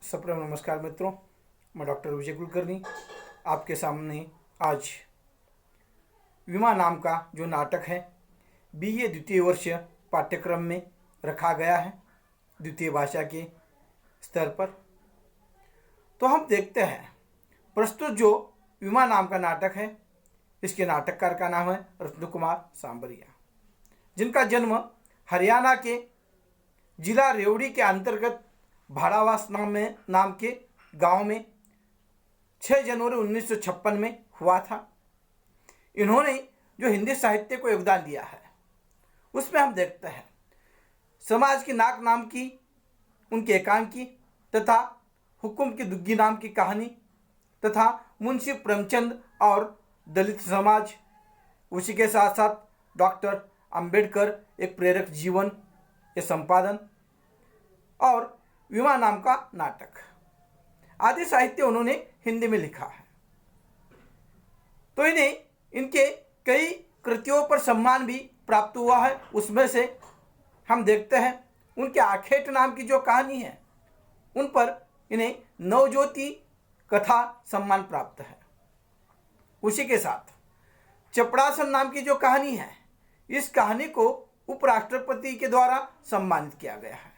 सप्रेम नमस्कार मित्रों, मैं डॉक्टर विजय कुलकर्णी आपके सामने आज विमा नाम का जो नाटक है बीए द्वितीय वर्ष पाठ्यक्रम में रखा गया है द्वितीय भाषा के स्तर पर। तो हम देखते हैं प्रस्तुत जो विमा नाम का नाटक है, इसके नाटककार का नाम है रत्न कुमार सांबरिया, जिनका जन्म हरियाणा के जिला रेवड़ी के अंतर्गत भाड़ावास नाम के गांव में 6 जनवरी 1956 में हुआ था। इन्होंने जो हिंदी साहित्य को योगदान दिया है उसमें हम देखते हैं समाज की नाक नाम की उनकी एकांकी तथा हुकुम की दुग्गी नाम की कहानी तथा मुंशी प्रेमचंद और दलित समाज, उसी के साथ साथ डॉक्टर अंबेडकर एक प्रेरक जीवन के संपादन और विमा नाम का नाटक आदि साहित्य उन्होंने हिंदी में लिखा है। तो इन्हें इनके कई कृतियों पर सम्मान भी प्राप्त हुआ है। उसमें से हम देखते हैं उनके आखेट नाम की जो कहानी है उन पर इन्हें नवज्योति कथा सम्मान प्राप्त है। उसी के साथ चपड़ासन नाम की जो कहानी है, इस कहानी को उपराष्ट्रपति के द्वारा सम्मानित किया गया है।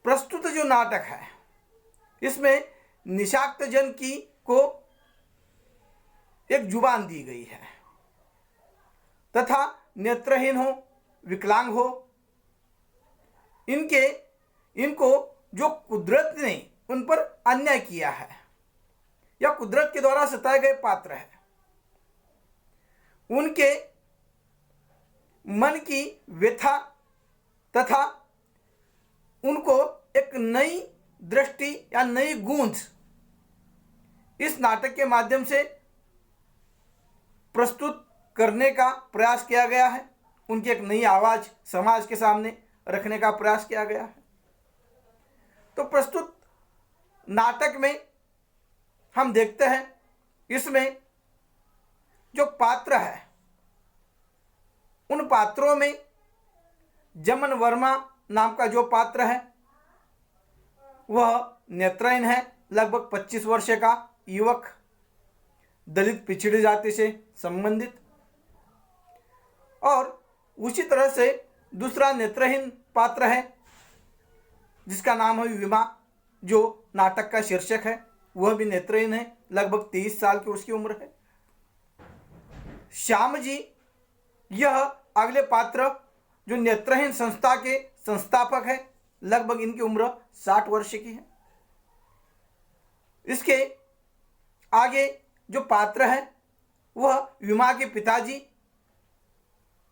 प्रस्तुत जो नाटक है इसमें निशाक्त जन की को एक जुबान दी गई है तथा नेत्रहीन हो, विकलांग हो, इनको जो कुदरत ने उन पर अन्याय किया है या कुदरत के द्वारा सताए गए पात्र है, उनके मन की व्यथा तथा उनको एक नई दृष्टि या नई गूंज इस नाटक के माध्यम से प्रस्तुत करने का प्रयास किया गया है। उनकी एक नई आवाज समाज के सामने रखने का प्रयास किया गया है। तो प्रस्तुत नाटक में हम देखते हैं इसमें जो पात्र है उन पात्रों में जमन वर्मा नाम का जो पात्र है वह नेत्रहीन है, लगभग 25 वर्ष का युवक, दलित पिछड़ी जाति से संबंधित। और उसी तरह से दूसरा नेत्रहीन पात्र है जिसका नाम है विमा, जो नाटक का शीर्षक है, वह भी नेत्रहीन है, लगभग 23 साल की उसकी उम्र है। श्याम जी यह अगले पात्र जो नेत्रहीन संस्था के संस्थापक है, लगभग इनकी उम्र 60 वर्ष की है। इसके आगे जो पात्र है वह विमा के पिताजी,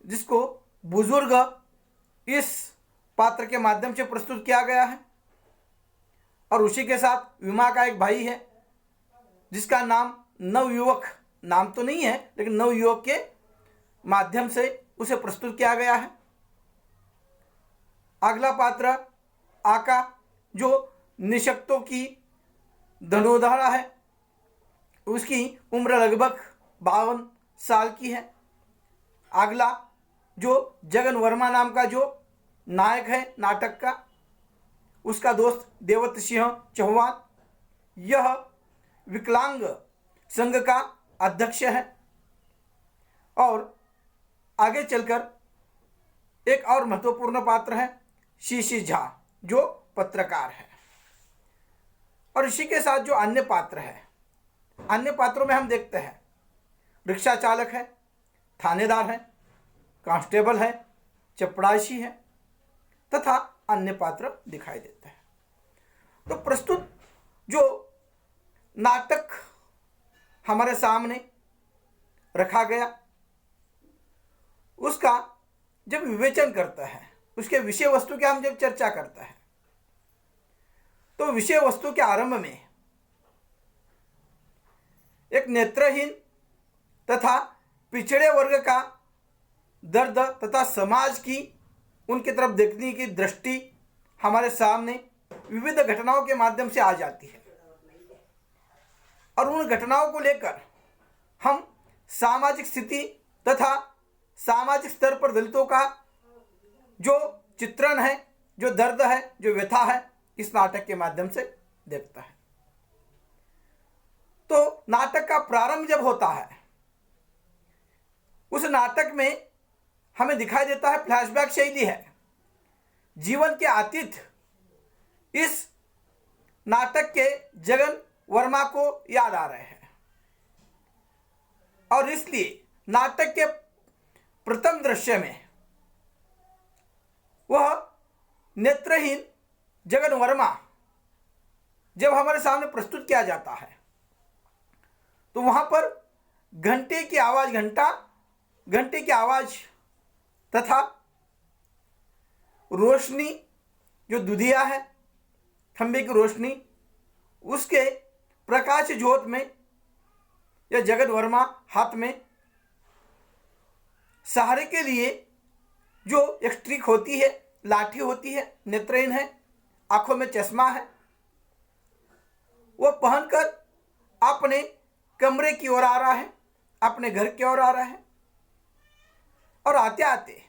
जिसको बुजुर्ग इस पात्र के माध्यम से प्रस्तुत किया गया है। और उसी के साथ विमा का एक भाई है जिसका नाम नवयुवक, नाम तो नहीं है लेकिन नवयुवक के माध्यम से उसे प्रस्तुत किया गया है। अगला पात्र आका, जो निशक्तों की धनुधारा है, उसकी उम्र लगभग 52 साल की है। अगला जो जगन वर्मा नाम का जो नायक है नाटक का, उसका दोस्त देवत सिंह चौहान, यह विकलांग संघ का अध्यक्ष है। और आगे चलकर एक और महत्वपूर्ण पात्र है शीशी झा, जो पत्रकार है। और इसी के साथ जो अन्य पात्र है, अन्य पात्रों में हम देखते हैं रिक्शा चालक है, थानेदार है, कांस्टेबल है, चपड़ासी है तथा अन्य पात्र दिखाई देते हैं। तो प्रस्तुत जो नाटक हमारे सामने रखा गया उसका जब विवेचन करता है, उसके विषय वस्तु की हम जब चर्चा करता है, तो विषय वस्तु के आरंभ में एक नेत्रहीन तथा पिछड़े वर्ग का दर्द तथा समाज की उनकी तरफ देखने की दृष्टि हमारे सामने विविध घटनाओं के माध्यम से आ जाती है। और उन घटनाओं को लेकर हम सामाजिक स्थिति तथा सामाजिक स्तर पर दलितों का जो चित्रण है, जो दर्द है, जो व्यथा है, इस नाटक के माध्यम से देखता है। तो नाटक का प्रारंभ जब होता है, उस नाटक में हमें दिखाई देता है फ्लैशबैक शैली है। जीवन के अतीत इस नाटक के जगन वर्मा को याद आ रहे हैं और इसलिए नाटक के प्रथम दृश्य में वह नेत्रहीन जगन वर्मा जब हमारे सामने प्रस्तुत किया जाता है तो वहां पर घंटे की आवाज तथा रोशनी जो दुधिया है, खंबे की रोशनी, उसके प्रकाश ज्योत में यह जगन वर्मा हाथ में सहारे के लिए जो एक स्ट्रिक होती है, लाठी होती है, नेत्रहीन है, आंखों में चश्मा है, वो पहनकर अपने कमरे की ओर आ रहा है, अपने घर की ओर आ रहा है और आते आते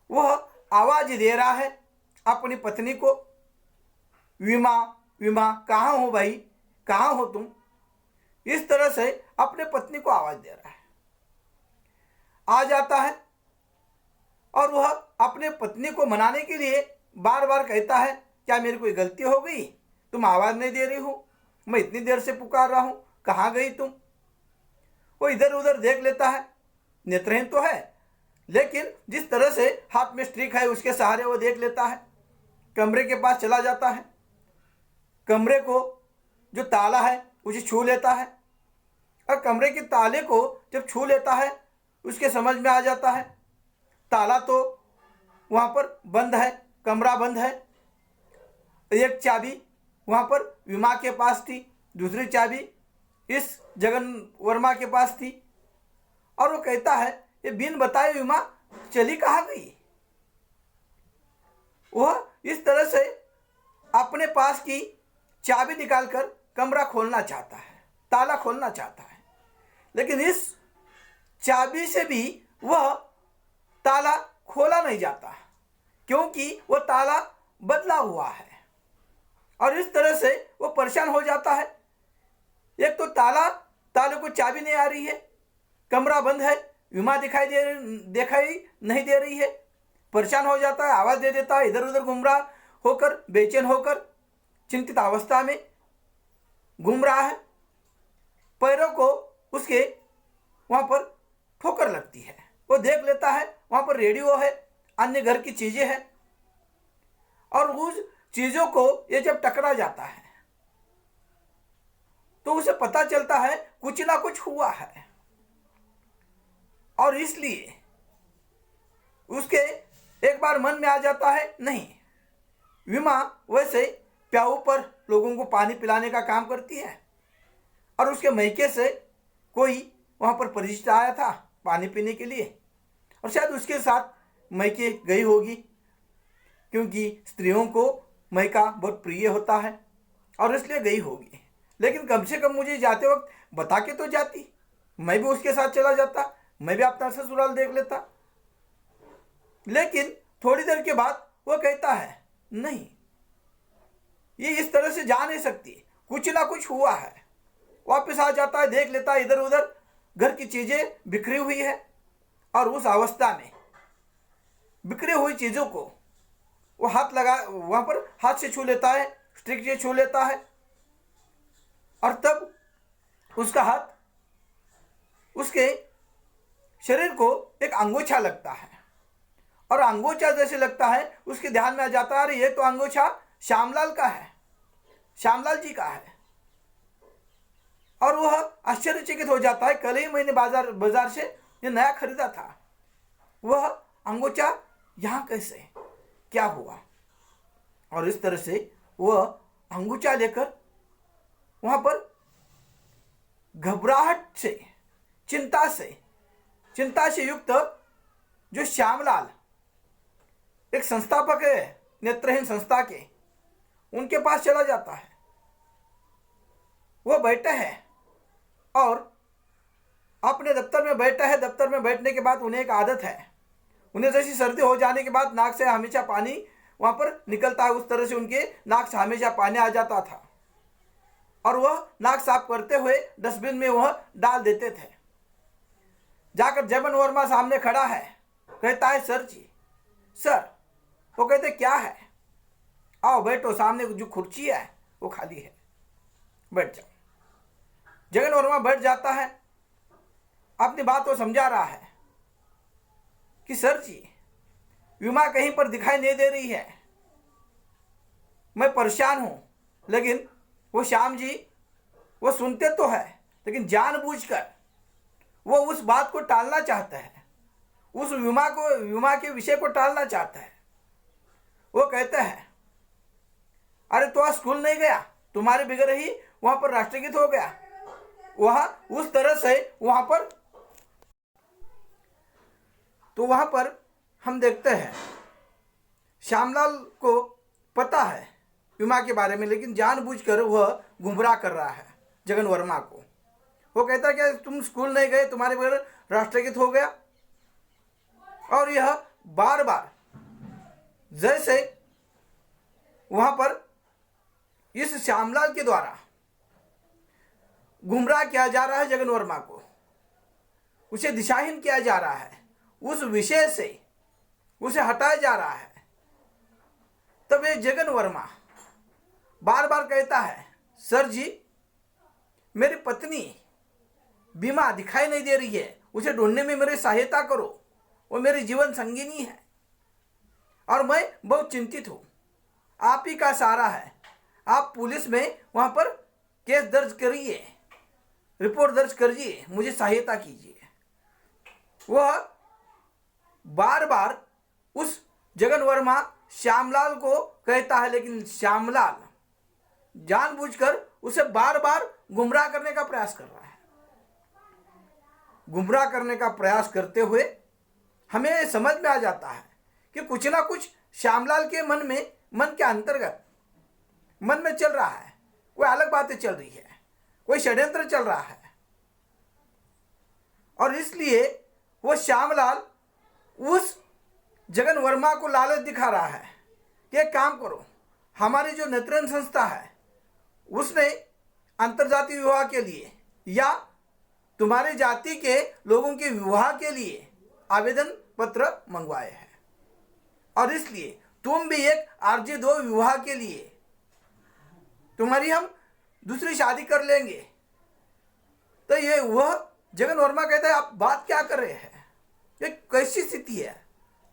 वह आवाज दे रहा है अपनी पत्नी को, विमा विमा कहाँ हो भाई, कहाँ हो तुम। इस तरह से अपने पत्नी को आवाज दे रहा है। आ जाता है और वह अपने पत्नी को मनाने के लिए बार बार कहता है, क्या मेरी कोई गलती हो गई, तुम आवाज नहीं दे रही हो, मैं इतनी देर से पुकार रहा हूं, कहाँ गई तुम। वो इधर उधर देख लेता है, नेत्रहीन तो है लेकिन जिस तरह से हाथ में स्ट्रिक है उसके सहारे वो देख लेता है। कमरे के पास चला जाता है, कमरे को जो ताला है उसे छू लेता है और कमरे के ताले को जब छू लेता है उसके समझ में आ जाता है ताला तो वहाँ पर बंद है, कमरा बंद है। एक चाबी वहाँ पर विमा के पास थी, दूसरी चाबी इस जगन वर्मा के पास थी और वो कहता है, ये बिन बताए विमा चली कहाँ गई। वह इस तरह से अपने पास की चाबी निकालकर कमरा खोलना चाहता है, ताला खोलना चाहता है, लेकिन इस चाबी से भी वह ताला खोला नहीं जाता क्योंकि वह ताला बदला हुआ है और इस तरह से वो परेशान हो जाता है। एक तो ताले को चाबी नहीं आ रही है, कमरा बंद है, विमा दिखाई नहीं दे रही है, परेशान हो जाता है, आवाज दे देता है, इधर उधर गुमराह होकर, बेचैन होकर, चिंतित अवस्था में घूम रहा है। पैरों को उसके वहां पर ठोकर लगती है, वो देख लेता है वहां पर रेडियो है, अन्य घर की चीजें हैं और उस चीजों को ये जब टकरा जाता है तो उसे पता चलता है कुछ ना कुछ हुआ है और इसलिए उसके एक बार मन में आ जाता है, नहीं, विमा वैसे प्याऊ पर लोगों को पानी पिलाने का काम करती है और उसके मैके से कोई वहां पर परिचित आया था पानी पीने के लिए और शायद उसके साथ मैके गई होगी क्योंकि स्त्रियों को मैका बहुत प्रिय होता है और इसलिए गई होगी। लेकिन कम से कम मुझे जाते वक्त बता के तो जाती, मैं भी उसके साथ चला जाता, मैं भी अपना ससुराल देख लेता। लेकिन थोड़ी देर के बाद वो कहता है, नहीं, ये इस तरह से जा नहीं सकती, कुछ ना कुछ हुआ है। वापस आ जाता है, देख लेता है इधर उधर घर की चीजें बिखरी हुई है और उस अवस्था में बिखरी हुई चीजों को वो वहां पर हाथ से छू लेता है, स्ट्रिक से छू लेता है और तब उसका हाथ उसके शरीर को एक अंगोछा लगता है और अंगोछा जैसे लगता है उसके ध्यान में आ जाता है, ये तो अंगोछा श्यामलाल का है, श्यामलाल जी का है और वह आश्चर्यचकित हो जाता है, कल ही मैंने बाजार से ये नया खरीदा था, वह अंगोछा यहाँ कैसे, क्या हुआ। और इस तरह से वह अंगूठा लेकर वहां पर घबराहट से, चिंता से युक्त जो श्यामलाल एक संस्थापक है नेत्रहीन संस्था के, उनके पास चला जाता है। वो बैठे हैं और अपने दफ्तर में बैठा है। दफ्तर में बैठने के बाद उन्हें एक आदत है, उन्हें जैसी सर्दी हो जाने के बाद नाक से हमेशा पानी वहाँ पर निकलता है, उस तरह से उनके नाक से हमेशा पानी आ जाता था और वह नाक साफ करते हुए डस्टबिन में वह डाल देते थे। जाकर जगन वर्मा सामने खड़ा है, कहता है सर जी, सर। वो कहते क्या है, आओ बैठो, सामने जो कुर्सी है वो खाली है, बैठ जाओ। जगन वर्मा बैठ जाता है, अपनी बात को समझा रहा है कि सर जी, विमा कहीं पर दिखाई नहीं दे रही है, मैं परेशान हूं। लेकिन वो श्याम जी, वो सुनते तो है लेकिन जानबूझकर वो उस बात को टालना चाहता है, उस विमा के विषय को टालना चाहता है। वो कहता है, अरे तो आज स्कूल नहीं गया, तुम्हारे बगैर ही वहां पर राष्ट्रगीत हो गया। वहां उस तरह से वहां पर हम देखते हैं श्यामलाल को पता है विमा के बारे में, लेकिन जानबूझकर वह गुमराह कर रहा है जगन वर्मा को। वो कहता है कि तुम स्कूल नहीं गए, तुम्हारे बगैर राष्ट्रगीत हो गया। और यह बार बार जैसे वहां पर इस श्यामलाल के द्वारा गुमराह किया जा रहा है जगन वर्मा को, उसे दिशाहीन किया जा रहा है, उस विषय से उसे हटाया जा रहा है। तब ये जगन वर्मा बार बार कहता है, सर जी, मेरी पत्नी बीमा दिखाई नहीं दे रही है, उसे ढूंढने में मेरी सहायता करो, वो मेरी जीवन संगिनी है और मैं बहुत चिंतित हूं। आप ही का सहारा है, आप पुलिस में वहां पर केस दर्ज करिए, रिपोर्ट दर्ज करिए, मुझे सहायता कीजिए। वह बार बार उस जगन वर्मा श्यामलाल को कहता है, लेकिन श्यामलाल जानबूझकर उसे बार बार गुमराह करने का प्रयास कर रहा है। गुमराह करने का प्रयास करते हुए हमें समझ में आ जाता है कि कुछ ना कुछ श्यामलाल के मन के अंतर्गत मन में चल रहा है, कोई अलग बातें चल रही है, कोई षड्यंत्र चल रहा है। और इसलिए वो श्यामलाल उस जगन वर्मा को लालच दिखा रहा है कि एक काम करो, हमारी जो नेत्रन संस्था है उसने अंतर्जातीय विवाह के लिए या तुम्हारी जाति के लोगों के विवाह के लिए आवेदन पत्र मंगवाए हैं और इसलिए तुम भी एक आरजे 2 विवाह के लिए तुम्हारी हम दूसरी शादी कर लेंगे। तो ये वह जगन वर्मा कहता है, आप बात क्या कर रहे हैं, ये कैसी स्थिति है,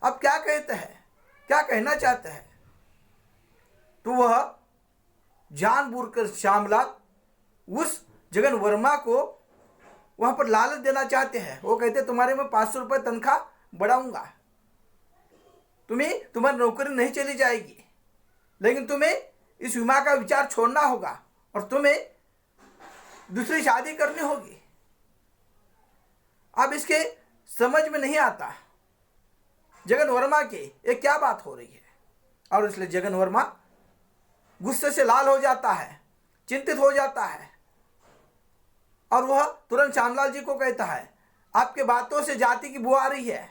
आप क्या कहते हैं, क्या कहना चाहते हैं। तो वह जानबूझकर श्यामलाल उस जगन वर्मा को वहां पर लालच देना चाहते हैं। वो कहते तुम्हारे में 500 रुपये तनख्वाह बढ़ाऊंगा, तुम्हारी नौकरी नहीं चली जाएगी, लेकिन तुम्हें इस विमा का विचार छोड़ना होगा और तुम्हें दूसरी शादी करनी होगी। अब इसके समझ में नहीं आता जगन वर्मा के ये क्या बात हो रही है, और इसलिए जगन वर्मा गुस्से से लाल हो जाता है, चिंतित हो जाता है और वह तुरंत श्यामलाल जी को कहता है, आपके बातों से जाति की बू आ रही है,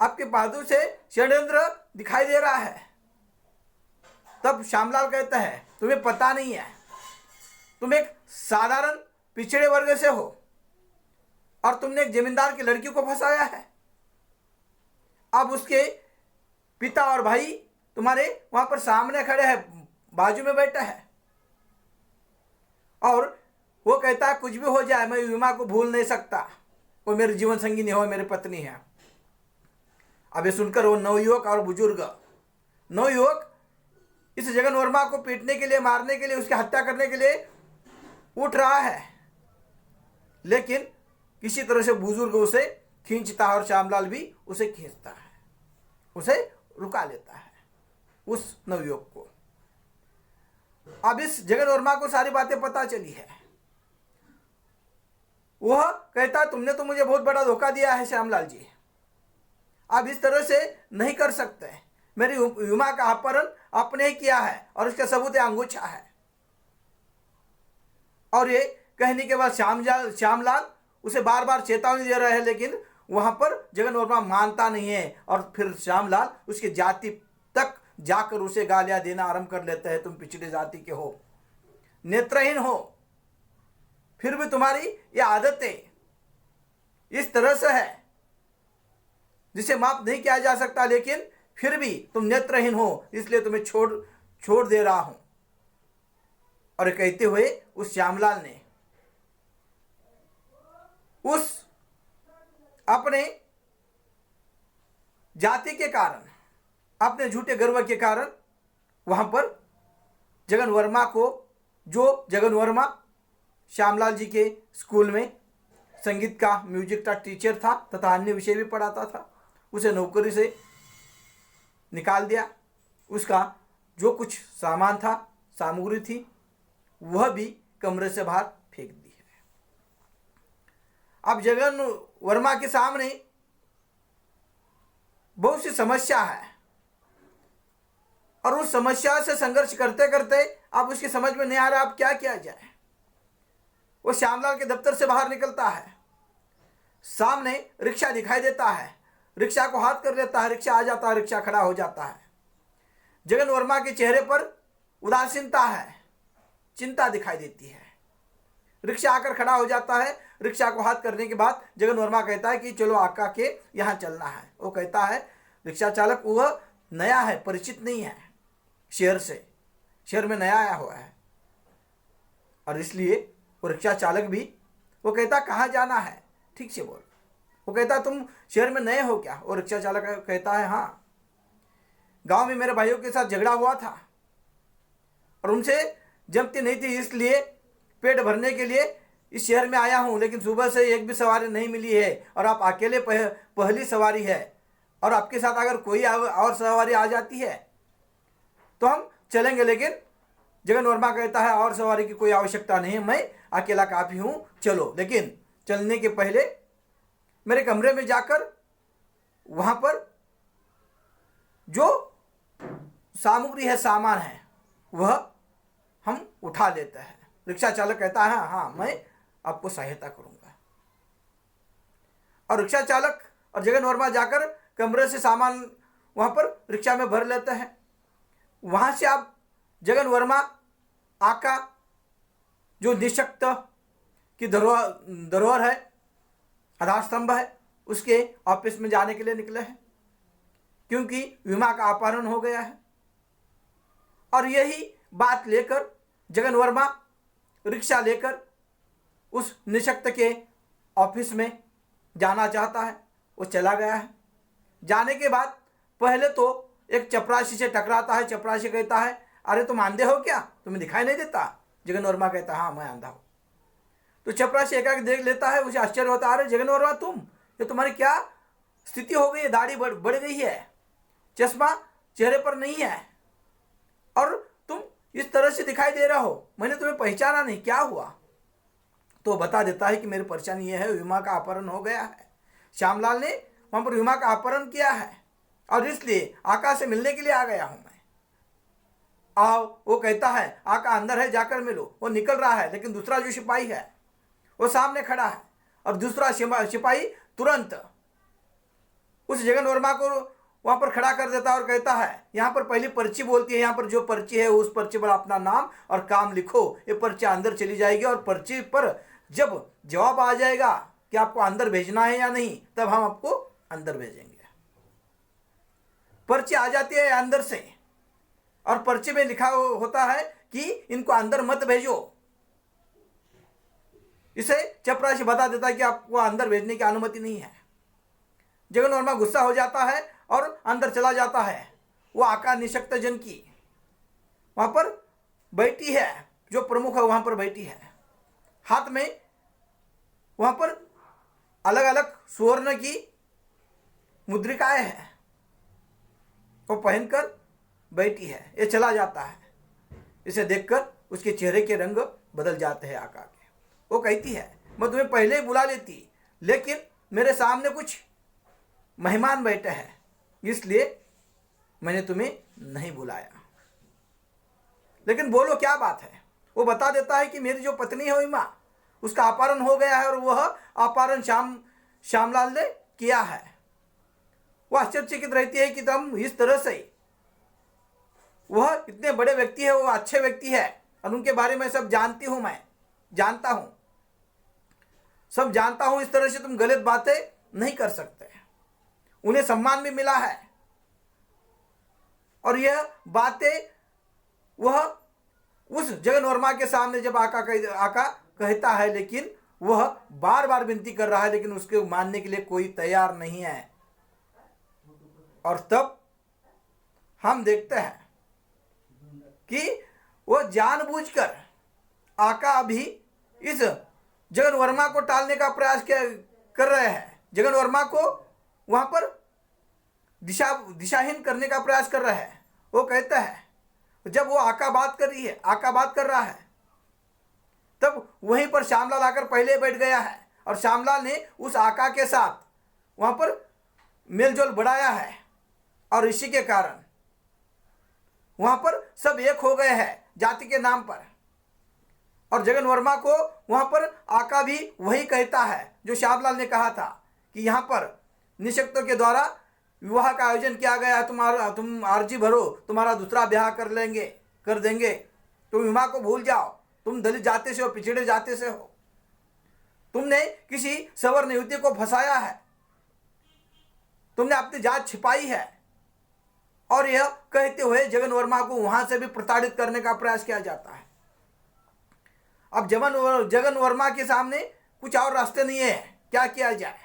आपके बातों से षड्यंत्र दिखाई दे रहा है। तब श्यामलाल कहता है, तुम्हें पता नहीं है, तुम एक साधारण पिछड़े वर्ग से हो और तुमने एक जमींदार की लड़की को फंसाया है। अब उसके पिता और भाई तुम्हारे वहां पर सामने खड़े हैं, बाजू में बैठा है और वो कहता है कुछ भी हो जाए मैं विमा को भूल नहीं सकता, वो मेरे जीवन संगिनी हो, मेरी पत्नी है। अब ये सुनकर वो नवयुवक और बुजुर्ग नवयुवक इस जगन वर्मा को पीटने के लिए, मारने के लिए, उसकी हत्या करने के लिए उठ रहा है, लेकिन किसी तरह से बुजुर्ग उसे खींचता है और श्यामलाल भी उसे खींचता है, उसे रुका लेता है उस नवयुवक को। अब इस जगन वर्मा को सारी बातें पता चली है। वह कहता है तुमने तो मुझे बहुत बड़ा धोखा दिया है श्यामलाल जी, आप इस तरह से नहीं कर सकते, मेरी विमा का अपहरण आपने ही किया है और इसका सबूत अंगूठा है। और ये कहने के बाद श्यामलाल उसे बार बार चेतावनी दे रहे हैं, लेकिन वहां पर जगन वर्मा मानता नहीं है और फिर श्यामलाल उसकी जाति जाकर उसे गालियां देना आरंभ कर लेते हैं, तुम पिछड़ी जाति के हो, नेत्रहीन हो, फिर भी तुम्हारी ये आदतें इस तरह से है जिसे माफ नहीं किया जा सकता, लेकिन फिर भी तुम नेत्रहीन हो, इसलिए तुम्हें छोड़ दे रहा हूं। और कहते हुए उस श्यामलाल ने उस अपने जाति के कारण, अपने झूठे गर्व के कारण वहां पर जगन वर्मा को, जो जगन वर्मा श्यामलाल जी के स्कूल में संगीत का, म्यूजिक का टीचर था तथा अन्य विषय भी पढ़ाता था, उसे नौकरी से निकाल दिया। उसका जो कुछ सामान था, सामग्री थी, वह भी कमरे से बाहर फेंक दी है। अब जगन वर्मा के सामने बहुत सी समस्या है और उस समस्या से संघर्ष करते करते अब उसकी समझ में नहीं आ रहा अब क्या किया जाए। वो श्यामलाल के दफ्तर से बाहर निकलता है, सामने रिक्शा दिखाई देता है, रिक्शा को हाथ कर लेता है, रिक्शा आ जाता है, रिक्शा खड़ा हो जाता है। जगन वर्मा के चेहरे पर उदासीनता है, चिंता दिखाई देती है। रिक्शा आकर खड़ा हो जाता है। रिक्शा को हाथ करने के बाद जगन वर्मा कहता है कि चलो आका के यहाँ चलना है। वो कहता है, रिक्शा चालक वह नया है, परिचित नहीं है शहर में नया आया हुआ है, और इसलिए वो रिक्शा चालक भी, वो कहता कहाँ जाना है, ठीक से बोल। वो कहता तुम शहर में नए हो क्या? और रिक्शा चालक कहता है हाँ, गांव में मेरे भाइयों के साथ झगड़ा हुआ था और उनसे जमती नहीं थी, इसलिए पेट भरने के लिए इस शहर में आया हूँ, लेकिन सुबह से एक भी सवारी नहीं मिली है और आप अकेले पहली सवारी है, और आपके साथ अगर कोई और सवारी आ जाती है तो हम चलेंगे। लेकिन जगन वर्मा कहता है और सवारी की कोई आवश्यकता नहीं है, मैं अकेला काफ़ी हूँ, चलो। लेकिन चलने के पहले मेरे कमरे में जाकर वहाँ पर जो सामग्री है, सामान है, वह हम उठा लेते हैं। रिक्शा चालक कहता है हाँ, मैं आपको सहायता करूँगा। और रिक्शा चालक और जगन वर्मा जाकर कमरे से सामान वहाँ पर रिक्शा में भर लेते हैं। वहाँ से आप जगन वर्मा आका, जो निशक्त की धरोहर है, आधार स्तंभ है, उसके ऑफिस में जाने के लिए निकले हैं, क्योंकि विमा का अपहरण हो गया है। और यही बात लेकर जगन वर्मा रिक्शा लेकर उस निशक्त के ऑफिस में जाना चाहता है। वो चला गया है। जाने के बाद पहले तो एक चपरासी से टकराता है। चपरासी कहता है अरे तुम अंधे हो क्या, तुम्हें दिखाई नहीं देता? जगन वर्मा कहता है हाँ, मैं अंधा हूँ। तो चपरासी एकाएक देख लेता है, उसे आश्चर्य होता है, अरे जगन वर्मा तुम, ये तुम्हारी क्या स्थिति हो गई है? दाढ़ी बढ़ गई है, चश्मा चेहरे पर नहीं है और तुम इस तरह से दिखाई दे रहा हो, मैंने तुम्हें पहचाना नहीं, क्या हुआ? तो बता देता है कि मेरी परेशानी यह है, विमा का अपहरण हो गया है, श्यामलाल ने वहाँ पर विमा का अपहरण किया है और इसलिए आका से मिलने के लिए आ गया हूँ मैं। आओ। वो कहता है आका अंदर है, जाकर मिलो। वो निकल रहा है, लेकिन दूसरा जो सिपाही है वो सामने खड़ा है और दूसरा सिपाही तुरंत उस जगन वर्मा को वहाँ पर खड़ा कर देता है और कहता है यहाँ पर पहली पर्ची बोलती है, यहाँ पर जो पर्ची है उस पर्ची पर अपना नाम और काम लिखो। ये पर्ची अंदर चली जाएगी और पर्ची पर जब जवाब आ जाएगा कि आपको अंदर भेजना है या नहीं, तब हम आपको अंदर भेजेंगे। पर्ची आ जाती है अंदर से और पर्ची में लिखा होता है कि इनको अंदर मत भेजो। इसे चपरासी बता देता है कि आपको अंदर भेजने की अनुमति नहीं है। जगन वर्मा गुस्सा हो जाता है और अंदर चला जाता है। वो आका निशक्त जन की वहां पर बैठी है, जो प्रमुख है वहां पर बैठी है। हाथ में वहां पर अलग अलग सुवर्ण की मुद्रिकाएं हैं, वो पहनकर बैठी है। ये चला जाता है। इसे देखकर उसके चेहरे के रंग बदल जाते हैं आका के। वो कहती है मैं तुम्हें पहले ही बुला लेती, लेकिन मेरे सामने कुछ मेहमान बैठे हैं, इसलिए मैंने तुम्हें नहीं बुलाया। लेकिन बोलो क्या बात है? वो बता देता है कि मेरी जो पत्नी है उमा, उसका अपहरण हो गया है और वह अपहरण श्यामलाल ने किया है। वह आश्चर्यचकित रहती है कि तुम इस तरह से वह इतने बड़े व्यक्ति है, वो अच्छे व्यक्ति है और उनके बारे में सब जानती हूँ, मैं जानता हूँ, सब जानता हूँ, इस तरह से तुम गलत बातें नहीं कर सकते। उन्हें सम्मान भी मिला है और यह बातें वह उस जगन वर्मा के सामने जब आका कहता है, लेकिन वह बार बार विनती कर रहा है, लेकिन उसके मानने के लिए कोई तैयार नहीं है। और तब हम देखते हैं कि वह जानबूझकर आका अभी इस जगन वर्मा को टालने का प्रयास कर रहे हैं, जगन वर्मा को वहां पर दिशाहीन करने का प्रयास कर रहे हैं। वो कहता है, जब वो आका बात कर रहा है, तब वहीं पर श्यामलाल आकर पहले बैठ गया है और श्यामलाल ने उस आका के साथ वहां पर मेलजोल बढ़ाया है और इसी के कारण वहां पर सब एक हो गए हैं जाति के नाम पर। और जगन वर्मा को वहां पर आका भी वही कहता है जो श्यामलाल ने कहा था कि यहाँ पर निशक्तों के द्वारा विवाह का आयोजन किया गया है, तुम अर्जी भरो, तुम्हारा दूसरा ब्याह कर देंगे, तुम विवाह को भूल जाओ, तुम दलित जाति से हो, पिछड़े जाति से हो, तुमने किसी सवर्ण युवती को फंसाया है, तुमने अपनी जात छिपाई है। और यह कहते हुए जगन वर्मा को वहां से भी प्रताड़ित करने का प्रयास किया जाता है। अब जगन वर्मा के सामने कुछ और रास्ते नहीं है, क्या किया जाए।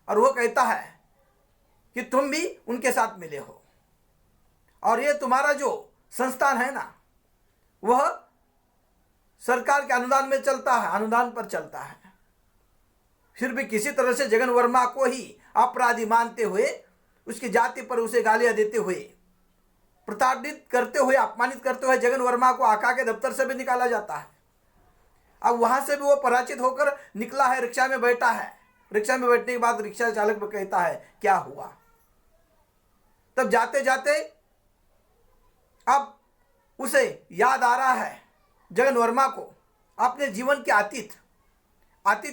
और वो कहता है कि तुम भी उनके साथ मिले हो और ये तुम्हारा जो संस्थान है ना, वह सरकार के अनुदान में चलता है, अनुदान पर चलता है। फिर भी किसी तरह से जगन वर्मा को ही अपराधी मानते हुए, उसकी जाति पर उसे गालियां देते हुए, प्रताड़ित करते हुए, अपमानित करते हुए जगन वर्मा को आका के दफ्तर से भी निकाला जाता है। अब वहां से भी वो पराजित होकर निकला है, रिक्शा में बैठा है। रिक्शा में बैठने के बाद रिक्शा चालक भी कहता है क्या हुआ। तब जाते जाते अब उसे याद आ रहा है जगन वर्मा को अपने जीवन के अतीत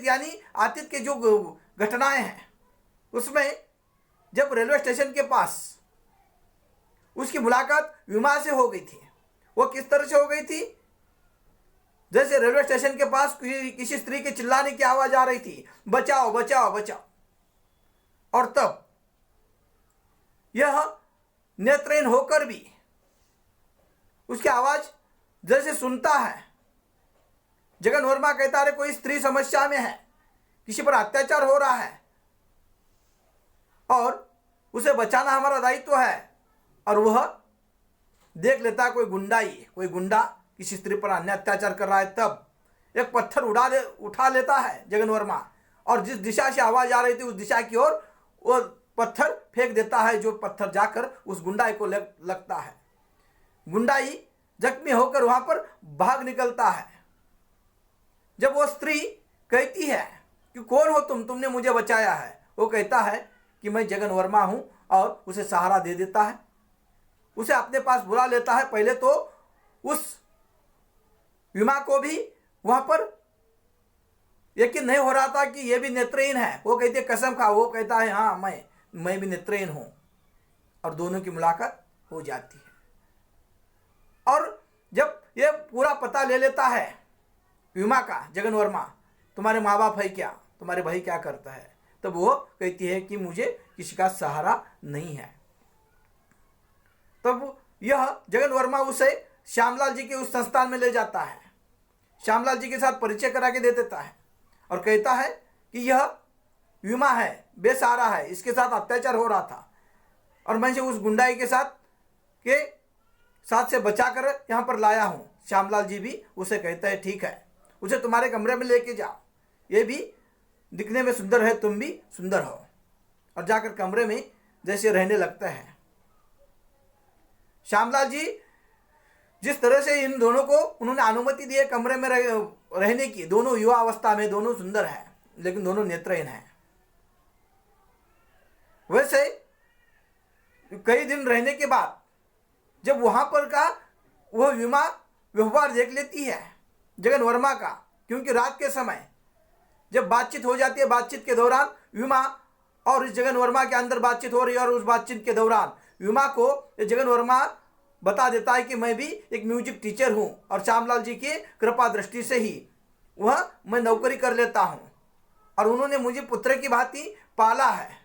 यानी अतीत के जो घटनाएं हैं, उसमें जब रेलवे स्टेशन के पास उसकी मुलाकात विमा से हो गई थी। वो किस तरह से हो गई थी, जैसे रेलवे स्टेशन के पास किसी स्त्री के चिल्लाने की आवाज आ रही थी, बचाओ बचाओ बचाओ। और तब यह नेत्रहीन होकर भी उसकी आवाज जैसे सुनता है। जगन वर्मा कहता है कोई स्त्री समस्या में है, किसी पर अत्याचार हो रहा है और उसे बचाना हमारा दायित्व है। और वह देख लेता है कोई गुंडा किसी स्त्री पर अन्य अत्याचार कर रहा है। तब एक पत्थर उठा लेता है जगन वर्मा और जिस दिशा से आवाज आ रही थी उस दिशा की ओर वो पत्थर फेंक देता है, जो पत्थर जाकर उस गुंडाई को लगता है। गुंडाई जख्मी होकर वहां पर भाग निकलता है। जब वो स्त्री कहती है कि कौन हो तुमने मुझे बचाया है, वो कहता है कि मैं जगन वर्मा हूं और उसे सहारा दे देता है, उसे अपने पास बुला लेता है। पहले तो उस विमा को भी वहां पर यकीन नहीं हो रहा था कि यह भी नेत्रहीन है। वो कहती है कसम खा, वो कहता है हाँ मैं भी नेत्रहीन हूं। और दोनों की मुलाकात हो जाती है। और जब ये पूरा पता ले लेता है विमा का जगन वर्मा, तुम्हारे माँ बाप है क्या, तुम्हारे भाई क्या करता है, तब वो कहती है कि मुझे किसी का सहारा नहीं है। तब यह जगन वर्मा उसे श्यामलाल जी के उस संस्थान में ले जाता है, श्यामलाल जी के साथ परिचय करा के दे देता है और कहता है कि यह विमा है, बेसहारा है, इसके साथ अत्याचार हो रहा था और मैं इसे उस गुंडाई के साथ से बचाकर यहाँ पर लाया हूँ। श्यामलाल जी भी उसे कहता है ठीक है, उसे तुम्हारे कमरे में लेके जाओ, ये भी दिखने में सुंदर है, तुम भी सुंदर हो। और जाकर कमरे में जैसे रहने लगते हैं। श्यामलाल जी जिस तरह से इन दोनों को उन्होंने अनुमति दी है कमरे में रहने की, दोनों युवा अवस्था में, दोनों सुंदर हैं लेकिन दोनों नेत्रहीन हैं। वैसे कई दिन रहने के बाद जब वहां पर का वह विमा व्यवहार देख लेती है जगन वर्मा का, क्योंकि रात के समय जब बातचीत हो जाती है, बातचीत के दौरान विमा और इस जगन वर्मा के अंदर बातचीत हो रही है और उस बातचीत के दौरान विमा को जगन वर्मा बता देता है कि मैं भी एक म्यूजिक टीचर हूँ और श्यामलाल जी की कृपा दृष्टि से ही मैं नौकरी कर लेता हूँ और उन्होंने मुझे पुत्र की भांति पाला है।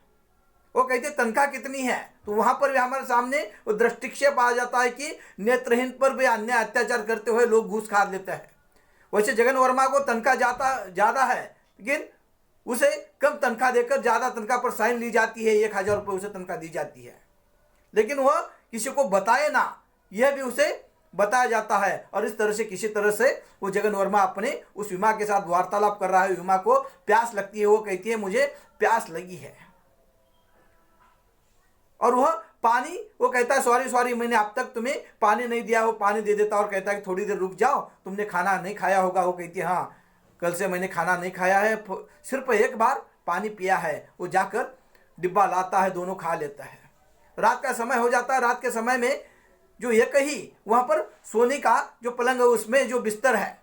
वो कहते तनख्वाह कितनी है, तो वहाँ पर भी हमारे सामने वो दृष्टिक्षेप आ जाता है कि नेत्रहीन पर भी अन्याय अत्याचार करते हुए लोग घूस खा लेते हैं। वैसे जगन वर्मा को तनख्वाह ज़्यादा है, लेकिन उसे कम तनख्वाह देकर ज़्यादा तनख्वाह पर साइन ली जाती है, 1000 रुपये उसे तनख्वाह दी जाती है, लेकिन वह किसी को बताए ना, यह भी उसे बताया जाता है। और इस तरह से किसी तरह से वो जगन वर्मा अपने उस विमा के साथ वार्तालाप कर रहा है। विमा को प्यास लगती है, वो कहती है मुझे प्यास लगी है, और वह पानी, वो कहता है सॉरी मैंने अब तक तुम्हें पानी नहीं दिया। वो पानी दे देता और कहता है कि थोड़ी देर रुक जाओ, तुमने खाना नहीं खाया होगा। वो कहती है हाँ, कल से मैंने खाना नहीं खाया है, सिर्फ एक बार पानी पिया है। वो जाकर डिब्बा लाता है, दोनों खा लेता है। रात का समय हो जाता है। रात के समय में जो एक ही वहाँ पर सोने का जो पलंग है, उसमें जो बिस्तर है,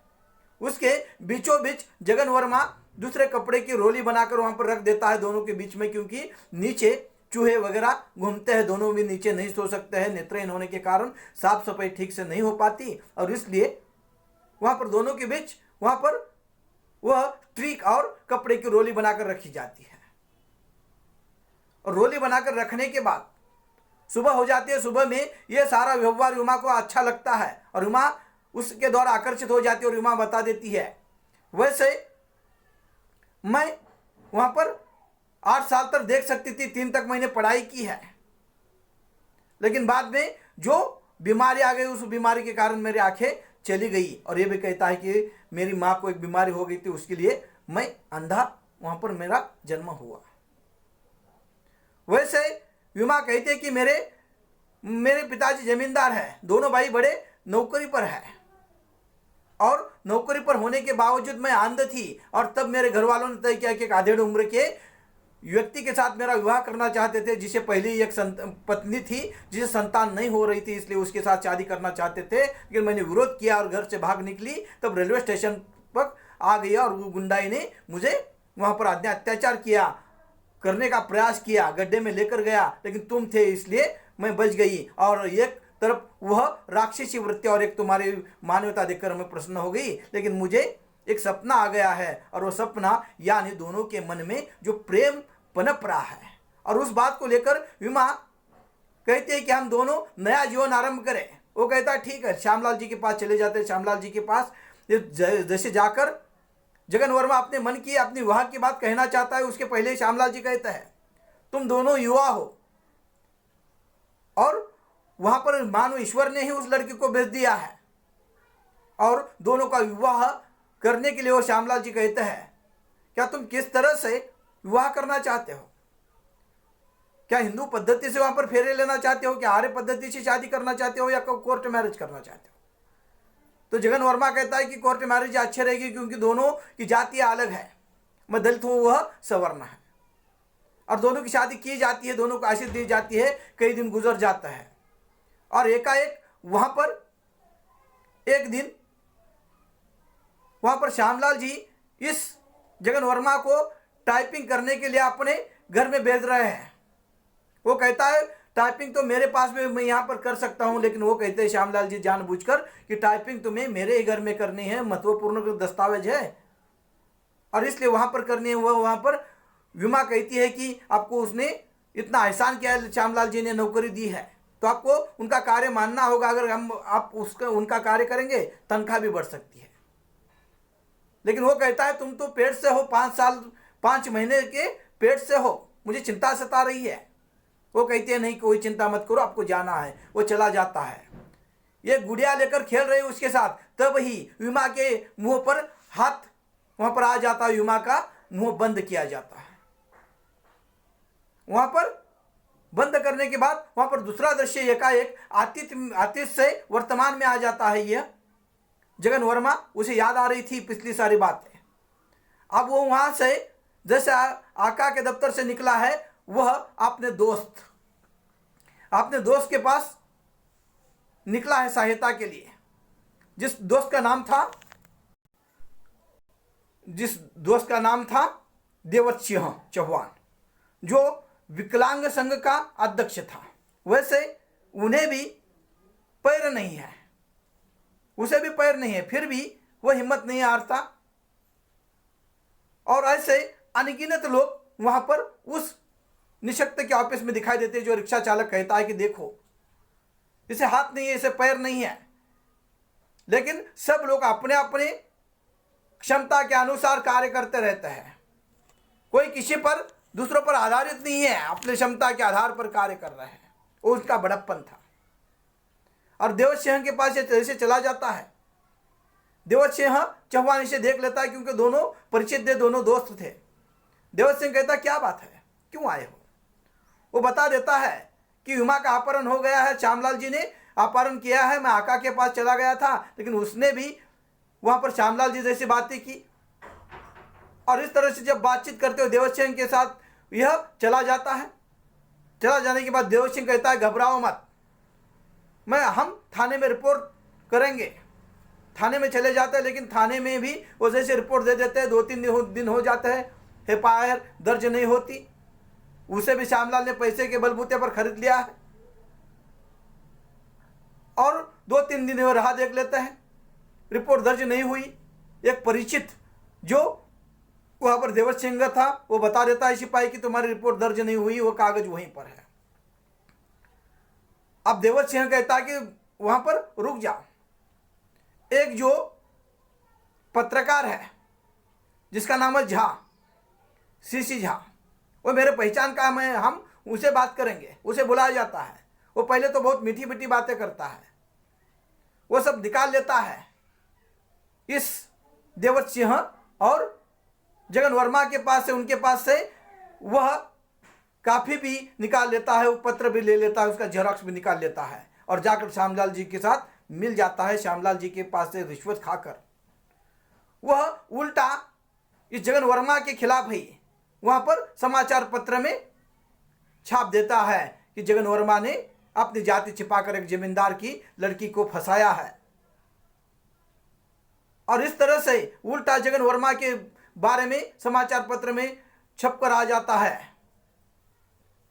उसके बीचों बीच जगन वर्मा दूसरे कपड़े की रोली बनाकर वहाँ पर रख देता है दोनों के बीच में, क्योंकि नीचे चूहे वगैरह घूमते हैं, दोनों भी नीचे नहीं सो सकते हैं, नेत्रहीन होने के कारण साफ सफाई ठीक से नहीं हो पाती, और इसलिए वहाँ पर दोनों के बीच वहाँ पर वह ट्रीक और कपड़े की रोली बनाकर रखी जाती है। और रोली बनाकर रखने के बाद सुबह हो जाती है। सुबह में यह सारा व्यवहार युमा को अच्छा लगता है और युमा उसके द्वारा आकर्षित हो जाती है और युमा बता देती है वैसे मैं वहाँ पर 8 साल तक देख सकती थी, 3 तक मैंने पढ़ाई की है, लेकिन बाद में जो बीमारी आ गई उस बीमारी के कारण मेरी आंखें चली गई। और ये भी कहता है कि मेरी माँ को एक बीमारी हो गई थी, उसके लिए मैं अंधा वहाँ पर मेरा जन्म हुआ। वैसे विमा कहते कि मेरे पिताजी जमींदार हैं, दोनों भाई बड़े नौकरी पर है, और नौकरी पर होने के बावजूद मैं अंध थी। और तब मेरे घर वालों ने तय किया कि एक आधेड़ उम्र के व्यक्ति के साथ मेरा विवाह करना चाहते थे, जिसे पहले एक पत्नी थी जिसे संतान नहीं हो रही थी, इसलिए उसके साथ शादी करना चाहते थे। लेकिन मैंने विरोध किया और घर से भाग निकली। तब रेलवे स्टेशन पर आ गया और वो गुंडाई ने मुझे वहाँ पर अत्याचार किया, करने का प्रयास किया, गड्ढे में लेकर गया, लेकिन तुम थे इसलिए मैं बच गई। और एक तरफ वह राक्षसी वृत्ति और एक तुम्हारी मानवता देखकर मैं प्रसन्न हो गई, लेकिन मुझे एक सपना आ गया है, और वो सपना यानी दोनों के मन में जो प्रेम पनप रहा है, और उस बात को लेकर विमा कहते हैं कि हम दोनों नया जीवन आरंभ करें। वो कहता है ठीक है, श्यामलाल जी के पास चले जाते हैं। श्यामलाल जी के पास जैसे जाकर जगन वर्मा अपने मन की अपनी विवाह की बात कहना चाहता है, उसके पहले श्यामलाल जी कहता है तुम दोनों युवा हो, और वहां पर मानो ईश्वर ने ही उस लड़की को भेज दिया है, और दोनों का विवाह करने के लिए वो श्यामलाल जी कहते हैं क्या तुम किस तरह से विवाह करना चाहते हो? क्या हिंदू पद्धति से वहां पर फेरे लेना चाहते हो, क्या आर्य पद्धति से शादी करना चाहते हो, या कोर्ट मैरिज करना चाहते हो? तो जगन वर्मा कहता है कि कोर्ट मैरिज अच्छी रहेगी, क्योंकि दोनों की जाति अलग है, मैं दलित हूँ वह सवर्ण है, और दोनों की शादी की जाती है, दोनों को आशीष दी जाती है। कई दिन गुजर जाता है और एकाएक वहां पर एक दिन वहां पर श्यामलाल जी इस जगन वर्मा को टाइपिंग करने के लिए अपने घर में भेज रहे हैं। वो कहता है टाइपिंग तो मेरे पास में मैं यहाँ पर कर सकता हूँ, लेकिन वो कहते हैं श्यामलाल जी जानबूझकर कि टाइपिंग तुम्हें मेरे ही घर में करनी है, महत्वपूर्ण दस्तावेज है और इसलिए वहाँ पर करनी है। वो वहाँ पर विमा कहती है कि आपको उसने इतना एहसान किया है, श्यामलाल जी ने नौकरी दी है, तो आपको उनका कार्य मानना होगा। अगर आप उनका कार्य करेंगे तनख्वाह भी बढ़ सकती है। लेकिन वो कहता है तुम तो पेट से हो, 5 महीने के पेट से हो, मुझे चिंता सता रही है। वो कहती है नहीं, कोई चिंता मत करो, आपको जाना है। वो चला जाता है। ये गुड़िया लेकर खेल रही उसके साथ, तब ही विमा के मुंह पर हाथ वहां पर आ जाता है, विमा का मुंह बंद किया जाता है। वहां पर बंद करने के बाद वहां पर दूसरा दृश्य एकाएक अतीत से वर्तमान में आ जाता है। यह जगन वर्मा उसे याद आ रही थी पिछली सारी बातें। अब वो वहां से जैसे आका के दफ्तर से निकला है, वह अपने दोस्त के पास निकला है सहायता के लिए। जिस दोस्त का नाम था देवत सिंह चौहान, जो विकलांग संघ का अध्यक्ष था। वैसे उन्हें भी पैर नहीं है, उसे भी पैर नहीं है, फिर भी वह हिम्मत नहीं हारता। और ऐसे अनगिनत लोग वहां पर उस निशक्त के ऑफिस में दिखाई देते, जो रिक्शा चालक कहता है कि देखो इसे हाथ नहीं है, इसे पैर नहीं है, लेकिन सब लोग अपने अपने क्षमता के अनुसार कार्य करते रहते हैं। कोई किसी पर दूसरों पर आधारित नहीं है, अपने क्षमता के आधार पर कार्य कर रहे हैं। वो उसका बड़प्पन था। और देवत सिंह के पास जैसे चला जाता है, देवत सिंह चौहान से देख लेता है, क्योंकि दोनों परिचित थे, दोनों दोस्त थे। देवत सिंह कहता क्या बात है, क्यों आए हो? वो बता देता है कि उमा का अपहरण हो गया है, श्यामलाल जी ने अपहरण किया है, मैं आका के पास चला गया था, लेकिन उसने भी वहां पर श्यामलाल जी जैसी बातें की। और इस तरह से जब बातचीत करते हुए देवत सिंह के साथ यह चला जाता है। चला जाने के बाद देवत सिंह कहता है घबराओ मत, हम थाने में रिपोर्ट करेंगे। थाने में चले जाते हैं, लेकिन थाने में भी वो जैसे रिपोर्ट दे देते हैं, 2-3 दिन हो जाते हैं, एफआईआर दर्ज नहीं होती। उसे भी श्यामलाल ने पैसे के बलबूते पर खरीद लिया है। और 2-3 दिन वो राह देख लेते हैं, रिपोर्ट दर्ज नहीं हुई। एक परिचित जो वहां पर देवत सिंह था, वो बता देता है सिपाही कि तुम्हारी रिपोर्ट दर्ज नहीं हुई, वो कागज वहीं पर है। अब देवत सिंह कहता है कि वहां पर रुक जाओ। एक जो पत्रकार है जिसका नाम है झा, सीसी झा, वो मेरे पहचान का है, हम उसे बात करेंगे। उसे बुलाया जाता है। वो पहले तो बहुत मीठी मीठी बातें करता है, वो सब निकाल लेता है। इस देवत सिंह और जगन वर्मा के पास से, उनके पास से वह काफी भी निकाल लेता है, वो पत्र भी ले लेता है, उसका जेरॉक्स भी निकाल लेता है और जाकर श्यामलाल जी के साथ मिल जाता है। श्यामलाल जी के पास से रिश्वत खाकर वह उल्टा इस जगन वर्मा के खिलाफ ही वहां पर समाचार पत्र में छाप देता है कि जगन वर्मा ने अपनी जाति छिपाकर एक जमींदार की लड़की को फंसाया है। और इस तरह से उल्टा जगन वर्मा के बारे में समाचार पत्र में छपकर आ जाता है।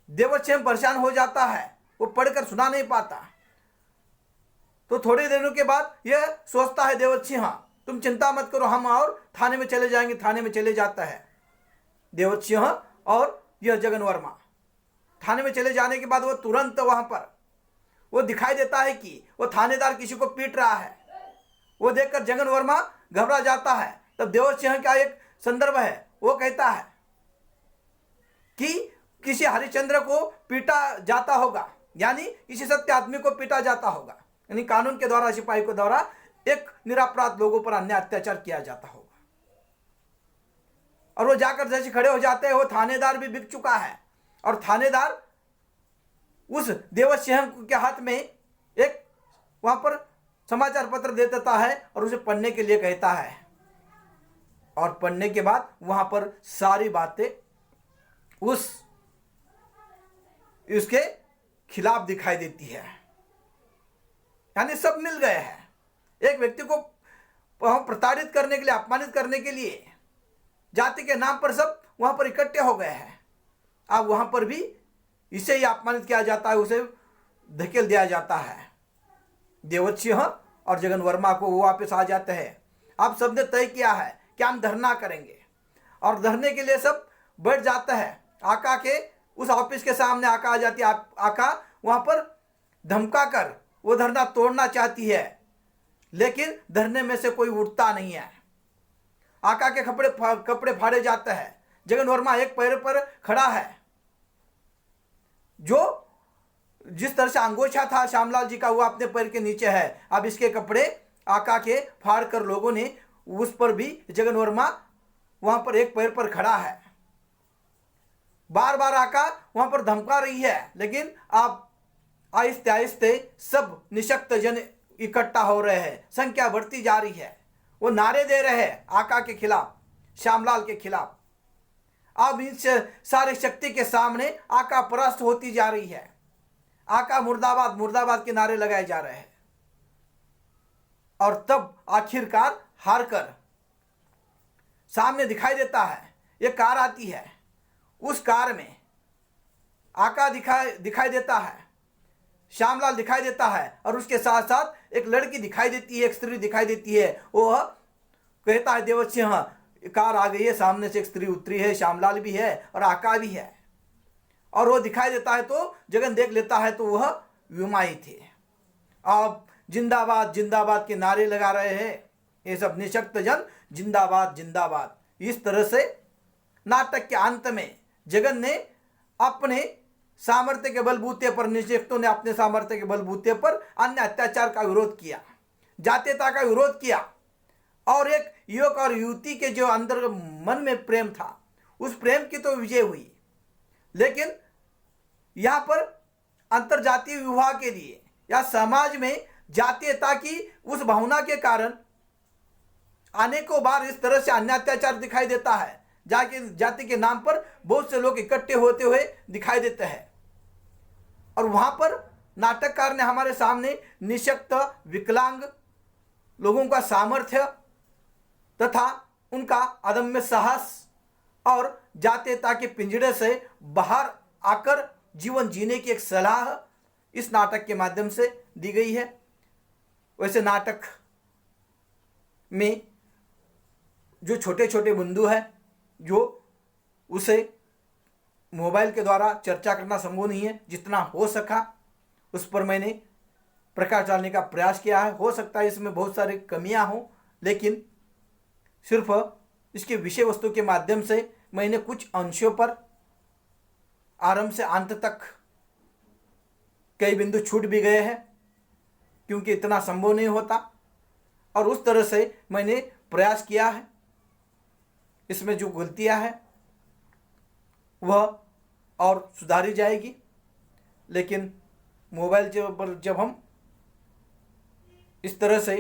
देवत सिंह परेशान हो जाता है, वो पढ़कर सुना नहीं पाता। तो थोड़ी दिनों के बाद यह सोचता है देवत सिंह, तुम चिंता मत करो, हम और थाने में चले जाएंगे। थाने में चले जाता है देवत सिंह और यह जगन वर्मा। थाने में चले जाने के बाद वो तुरंत वहां पर वो दिखाई देता है कि वो थानेदार किसी को पीट रहा है। वो देखकर जगन वर्मा घबरा जाता है। तब देवत सिंह का एक संदर्भ है, वो कहता है कि किसी हरिश्चंद्र को पीटा जाता होगा, यानी किसी सत्य आदमी को पीटा जाता होगा, यानी कानून के द्वारा, सिपाही के द्वारा एक निरपराध लोगों पर अन्याय अत्याचार किया जाता होगा। और वो जाकर जैसे खड़े हो जाते हैं, वो थानेदार भी बिक चुका है और थानेदार उस देवत सिंह के हाथ में एक वहां पर समाचार पत्र दे देता है और उसे पढ़ने के लिए कहता है। और पढ़ने के बाद वहां पर सारी बातें उसके खिलाफ दिखाई देती है, यानी सब मिल गए हैं। एक व्यक्ति को प्रताड़ित करने के लिए, अपमानित करने के लिए जाति के नाम पर सब वहां पर इकट्ठे हो गए हैं। अब वहां पर भी इसे ही अपमानित किया जाता है, उसे धकेल दिया जाता है। देवत सिंह और जगन वर्मा को वो वापस आ जाते हैं। अब सबने तय किया है कि हम धरना करेंगे, और धरने के लिए सब बैठ जाते हैं। आका के उस ऑफिस के सामने आका आ जाती है। आका वहां पर धमका कर वो धरना तोड़ना चाहती है, लेकिन धरने में से कोई उठता नहीं है। आका के कपड़े फाड़े जाते हैं। जगन वर्मा एक पैर पर खड़ा है। जो जिस तरह से अंगोछा था श्यामलाल जी का, वो अपने पैर के नीचे है। अब इसके कपड़े आका के फाड़ कर लोगों ने उस पर भी, जगन वर्मा वहां पर एक पैर पर खड़ा है। बार बार आका वहां पर धमका रही है, लेकिन आप आहिस्ते आहिस्ते सब निशक्त जन इकट्ठा हो रहे हैं, संख्या बढ़ती जा रही है। वो नारे दे रहे हैं आका के खिलाफ, श्यामलाल के खिलाफ। अब इस सारी शक्ति के सामने आका परास्त होती जा रही है। आका मुर्दाबाद मुर्दाबाद के नारे लगाए जा रहे हैं। और तब आखिरकार हार कर सामने दिखाई देता है, एक कार आती है। उस कार में आका दिखाई देता है। श्यामलाल दिखाई देता है और उसके साथ साथ एक लड़की दिखाई देती है, एक स्त्री दिखाई देती है। वो कहता है देवर्षि हाँ कार आ गई है, सामने से एक स्त्री उतरी है, श्यामलाल भी है और आका भी है। और वो दिखाई देता है तो जगन देख लेता है तो वह विमा ही थे। अब जिंदाबाद जिंदाबाद के नारे लगा रहे हैं ये सब निशक्त जन, जिंदाबाद जिंदाबाद। इस तरह से नाटक के अंत में जगन ने अपने सामर्थ्य के बलबूते पर, निशक्तों ने अपने सामर्थ्य के बलबूते पर अन्य अत्याचार का विरोध किया, जातीयता का विरोध किया और एक युवक और युवती के जो अंदर मन में प्रेम था उस प्रेम की तो विजय हुई। लेकिन यहाँ पर अंतरजातीय विवाह के लिए या समाज में जातीयता की उस भावना के कारण अनेकों बार इस तरह से अन्य अत्याचार दिखाई देता है। जाति के नाम पर बहुत से लोग इकट्ठे होते हुए दिखाई देते हैं और वहां पर नाटककार ने हमारे सामने निशक्त विकलांग लोगों का सामर्थ्य तथा उनका अदम्य साहस और जातीयता के पिंजड़े से बाहर आकर जीवन जीने की एक सलाह इस नाटक के माध्यम से दी गई है। वैसे नाटक में जो छोटे छोटे बिंदु हैं जो उसे मोबाइल के द्वारा चर्चा करना संभव नहीं है, जितना हो सका उस पर मैंने प्रकाश डालने का प्रयास किया है। हो सकता है इसमें बहुत सारी कमियां हों, लेकिन सिर्फ इसके विषय वस्तु के माध्यम से मैंने कुछ अंशों पर आरंभ से अंत तक कई बिंदु छूट भी गए हैं क्योंकि इतना संभव नहीं होता और उस तरह से मैंने प्रयास किया है। इसमें जो गलतियां हैं वह और सुधारी जाएगी, लेकिन मोबाइल पर जब हम इस तरह से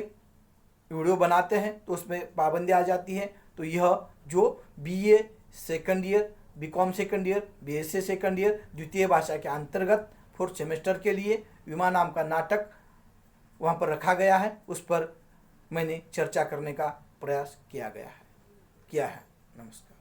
वीडियो बनाते हैं तो उसमें पाबंदी आ जाती है। तो यह जो BA second year, BCom second year, BSc second year द्वितीय भाषा के अंतर्गत 4th सेमेस्टर के लिए विमा नाम का नाटक वहाँ पर रखा गया है, उस पर मैंने चर्चा करने का प्रयास किया है। नमस्कार।